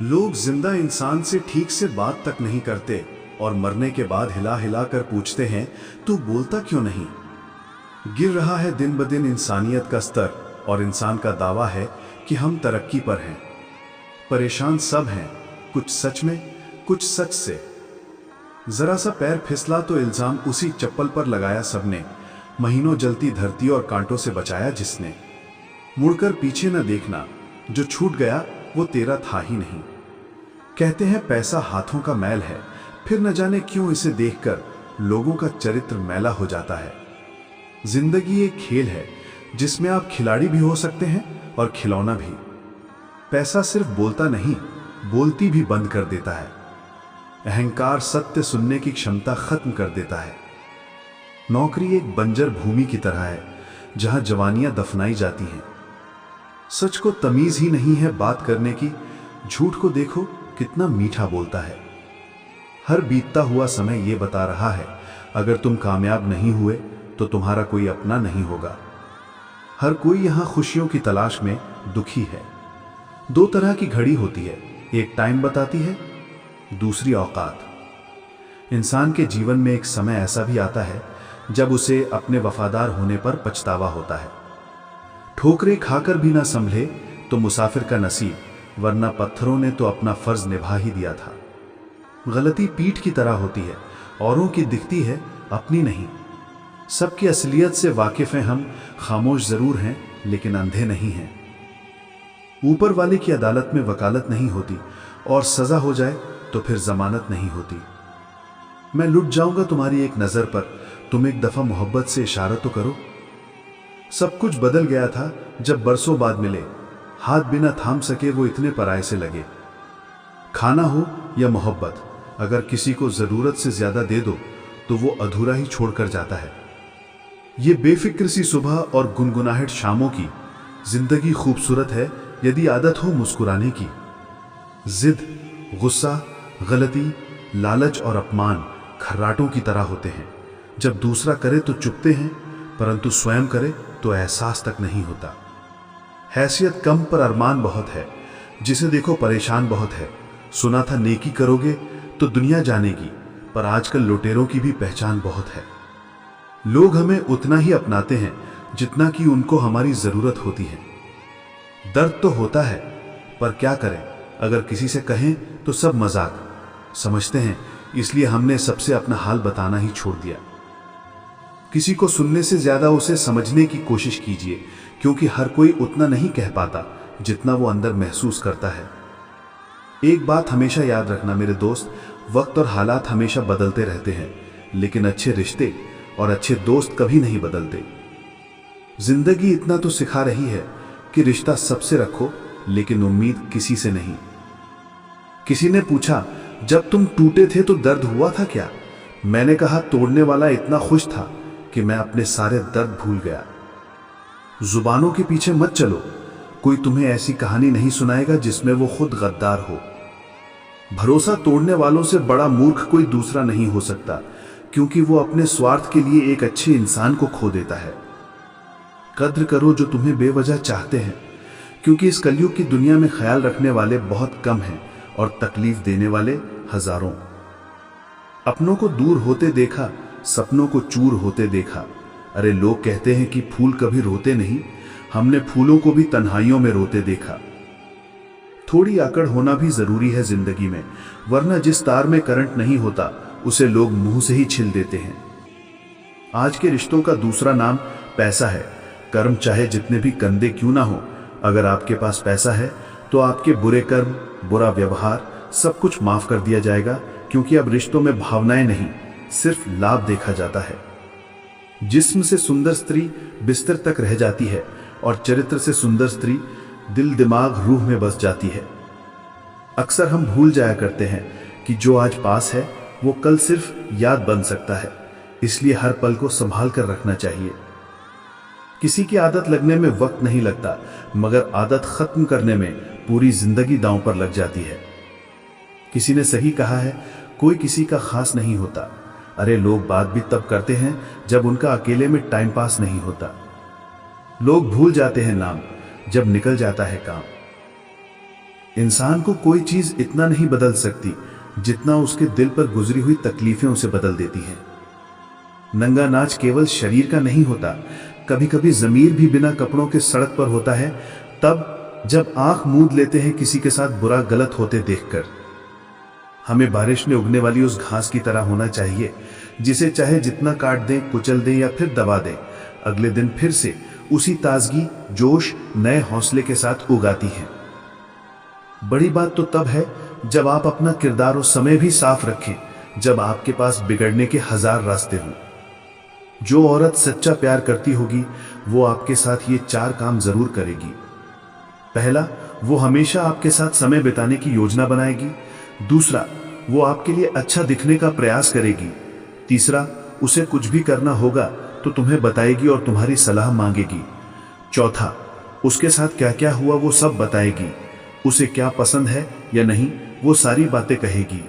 लोग जिंदा इंसान से ठीक से बात तक नहीं करते और मरने के बाद हिला हिला कर पूछते हैं तू बोलता क्यों नहीं। गिर रहा है दिन ब दिन इंसानियत का स्तर और इंसान का दावा है कि हम तरक्की पर हैं। परेशान सब हैं, कुछ सच में, कुछ सच से। जरा सा पैर फिसला तो इल्जाम उसी चप्पल पर लगाया सबने। महीनों जलती धरती और कांटों से बचाया जिसने। मुड़कर पीछे न देखना, जो छूट गया वो तेरा था ही नहीं। कहते हैं पैसा हाथों का मैल है, फिर न जाने क्यों इसे देखकर लोगों का चरित्र मैला हो जाता है। जिंदगी एक खेल है जिसमें आप खिलाड़ी भी हो सकते हैं और खिलौना भी। पैसा सिर्फ बोलता नहीं, बोलती भी बंद कर देता है। अहंकार सत्य सुनने की क्षमता खत्म कर देता है। नौकरी एक बंजर भूमि की तरह है जहां जवानियां दफनाई जाती हैं। सच को तमीज ही नहीं है बात करने की, झूठ को देखो कितना मीठा बोलता है। हर बीतता हुआ समय यह बता रहा है अगर तुम कामयाब नहीं हुए तो तुम्हारा कोई अपना नहीं होगा। हर कोई यहां खुशियों की तलाश में दुखी है। दो तरह की घड़ी होती है, एक टाइम बताती है, दूसरी औकात। इंसान के जीवन में एक समय ऐसा भी आता है जब उसे अपने वफादार होने पर पछतावा होता है। ठोकरें खाकर भी ना संभले तो मुसाफिर का नसीब, वरना पत्थरों ने तो अपना फर्ज निभा ही दिया था। गलती पीठ की तरह होती है, औरों की दिखती है, अपनी नहीं। सबकी असलियत से वाकिफ हैं हम, खामोश जरूर हैं लेकिन अंधे नहीं हैं। ऊपर वाले की अदालत में वकालत नहीं होती और सजा हो जाए तो फिर जमानत नहीं होती। मैं लुट जाऊंगा तुम्हारी एक नजर पर, तुम एक दफा मोहब्बत से इशारा तो करो। सब कुछ बदल गया था जब बरसों बाद मिले, हाथ बिना थाम सके वो इतने पराये से लगे। खाना हो या मोहब्बत, अगर किसी को जरूरत से ज्यादा दे दो तो वो अधूरा ही छोड़कर जाता है। ये बेफिक्र सी सुबह और गुनगुनाहट शामों की जिंदगी खूबसूरत है यदि आदत हो मुस्कुराने की। जिद, गुस्सा, गलती, लालच और अपमान खर्राटों की तरह होते हैं। जब दूसरा करे तो चुपते हैं, परंतु स्वयं करे तो एहसास तक नहीं होता। हैसियत कम पर अरमान बहुत है, जिसे देखो परेशान बहुत है। सुना था नेकी करोगे तो दुनिया जानेगी, पर आजकल लुटेरों की भी पहचान बहुत है। लोग हमें उतना ही अपनाते हैं जितना कि उनको हमारी जरूरत होती है। दर्द तो होता है, पर क्या करें, अगर किसी से कहें तो सब मजाक समझते हैं, इसलिए हमने सबसे अपना हाल बताना ही छोड़ दिया। किसी को सुनने से ज्यादा उसे समझने की कोशिश कीजिए, क्योंकि हर कोई उतना नहीं कह पाता जितना वो अंदर महसूस करता है। एक बात हमेशा याद रखना मेरे दोस्त, वक्त और हालात हमेशा बदलते रहते हैं, लेकिन अच्छे रिश्ते और अच्छे दोस्त कभी नहीं बदलते। जिंदगी इतना तो सिखा रही है कि रिश्ता सबसे रखो, लेकिन उम्मीद किसी से नहीं। किसी ने पूछा, जब तुम टूटे थे तो दर्द हुआ था क्या? मैंने कहा, तोड़ने वाला इतना खुश था कि मैं अपने सारे दर्द भूल गया। जुबानों के पीछे मत चलो, कोई तुम्हें ऐसी कहानी नहीं सुनाएगा जिसमें वो खुद गद्दार हो। भरोसा तोड़ने वालों से बड़ा मूर्ख कोई दूसरा नहीं हो सकता, क्योंकि वो अपने स्वार्थ के लिए एक अच्छे इंसान को खो देता है। कद्र करो जो तुम्हें बेवजह चाहते हैं, क्योंकि इस कलयुग की दुनिया में ख्याल रखने वाले बहुत कम हैं और तकलीफ देने वाले हजारों। अपनों को दूर होते देखा, सपनों को चूर होते देखा। अरे लोग कहते हैं कि फूल कभी रोते नहीं, हमने फूलों को भी तन्हाइयों में रोते देखा। थोड़ी आकड़ होना भी जरूरी है जिंदगी में, वरना जिस तार में करंट नहीं होता उसे लोग मुंह से ही छिल देते हैं। आज के रिश्तों का दूसरा नाम पैसा है। कर्म चाहे जितने भी गंदे क्यों ना हो, अगर आपके पास पैसा है तो आपके बुरे कर्म, बुरा व्यवहार सब कुछ माफ कर दिया जाएगा, क्योंकि अब रिश्तों में भावनाएं नहीं, सिर्फ लाभ देखा जाता है। जिस्म से सुंदर स्त्री बिस्तर तक रह जाती है और चरित्र से सुंदर स्त्री दिल, दिमाग, रूह में बस जाती है। अक्सर हम भूल जाया करते हैं कि जो आज पास है वो कल सिर्फ याद बन सकता है, इसलिए हर पल को संभाल कर रखना चाहिए। किसी की आदत लगने में वक्त नहीं लगता, मगर आदत खत्म करने में पूरी जिंदगी दांव पर लग जाती है। किसी ने सही कहा है, कोई किसी का खास नहीं होता। अरे लोग बात भी तब करते हैं जब उनका अकेले में टाइम पास नहीं होता। लोग भूल जाते हैं नाम जब निकल जाता है काम। इंसान को कोई चीज इतना नहीं बदल सकती जितना उसके दिल पर गुजरी हुई तकलीफें उसे बदल देती हैं। नंगा नाच केवल शरीर का नहीं होता, कभी कभी जमीर भी बिना कपड़ों के सड़क पर होता है, तब जब आंख मूंद लेते हैं किसी के साथ बुरा गलत होते देखकर। हमें बारिश में उगने वाली उस घास की तरह होना चाहिए जिसे चाहे जितना काट दें, कुचल दें या फिर दबा दें, अगले दिन फिर से उसी ताजगी, जोश, नए हौसले के साथ उगाती है। बड़ी बात तो तब है जब आप अपना किरदार और समय भी साफ रखें, जब आपके पास बिगड़ने के 1000 रास्ते हों। जो औरत सच्चा प्यार करती होगी वो आपके साथ ये 4 काम जरूर करेगी। पहला, वो हमेशा आपके साथ समय बिताने की योजना बनाएगी। दूसरा, वो आपके लिए अच्छा दिखने का प्रयास करेगी। तीसरा, उसे कुछ भी करना होगा तो तुम्हें बताएगी और तुम्हारी सलाह मांगेगी। चौथा, उसके साथ क्या क्या हुआ वो सब बताएगी। उसे क्या पसंद है या नहीं वो सारी बातें कहेगी।